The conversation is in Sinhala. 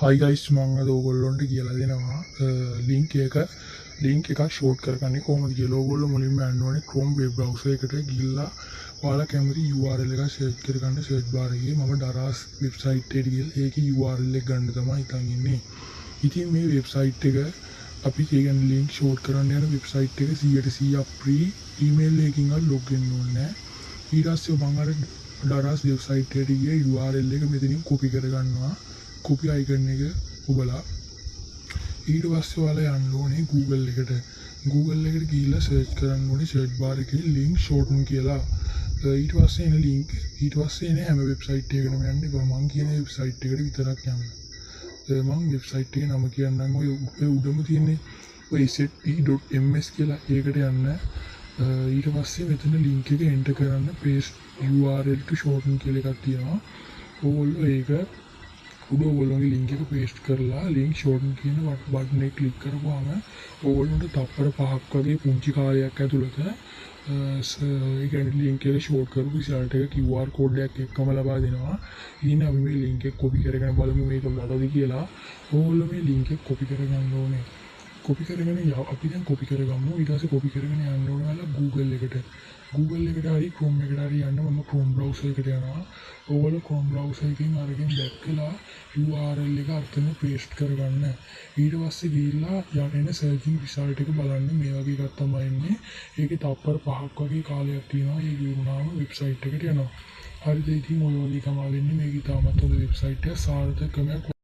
Hi guys, මම අද ඔයගොල්ලන්ට කියලා දෙනවා link එකක් short කරගන්නේ කොහොමද කියලා. ඔයගොල්ලෝ මුලින්ම යන්න ඕනේ Chrome web browser එකට ගිහිල්ලා ඔයාලා කැමති URL එක search කරගන්න search bar එකේ මම Daras website එකට ගිහලා ඒකේ URL එක ගන්න තමයි හිතන් ඉන්නේ. ඉතින් මේ website එක අපි කියන්නේ link short කරන්න යන website එක 100% free email එකකින් login වෙන්න ඕනේ. ඊට පස්සේ මම අර Daras website එකට ගිහලා URL එක මෙතනින් copy කරගන්නවා. copy icon එක ඔබලා ඊට පස්සේ ඔයාලා යන්න ඕනේ Google එකට ගිහිල්ලා search කරන්න ඕනේ search bar එකේ link shorten කියලා. ඊට පස්සේ එන link ඊට පස්සේ එන හැම website එකකටම යන්න එපා. මම කියන website එකට විතරක් යන්න. මම website එකේ නම කියන්නම්. ඔය උඩම තියෙන්නේ ඔය set.ms කියලා ඒකට යන්න. ඊට පස්සේ මෙතන link එක enter කරන්න paste URL to shorten කියලා එකක් තියෙනවා. ඕගොල්ලෝ ඒක ඔයගොල්ලෝගේ link එක paste කරලා link shorten කියන button එක click කරපුවාම ඔයගොල්ලන්ට තප්පර 5ක් වගේ පුංචි කාලයක් ඇතුළත ඒ කියන්නේ link එක short කරපු result එක QR code එකක් එක්කම ලබා දෙනවා. ඉතින් අපි මේ link එක copy කරගෙන බලමු මේක මොකද කියලා. ඔයගොල්ලෝ මේ link එක copy කරගන්න ඕනේ. copy කරගෙන අපි දැන් copy කරගමු. ඊට පස්සේ copy කරගෙන යන්න ඕනේ Google එකට. Google එකට හරි Chrome එකට හරි යන්න මම Chrome browser එකට යනවා. ඔයගොල්ලෝ Chrome browser එකෙන් අරගෙන back වෙලා URL එක අර්ථන paste කරගන්න. ඊට පස්සේ ගිහිල්ලා යන searching result එක බලන්න මේ වගේ එකක් තමයි එන්නේ. ඒකේ තප්පර 5ක් වගේ කාලයක් තියෙනවා. ඒක වුණාම website එකට යනවා. හරිද? ඉතින් ඔය වගේ කමාල් එන්නේ මේක තාමත් හොඳ website එක සාර්ථකම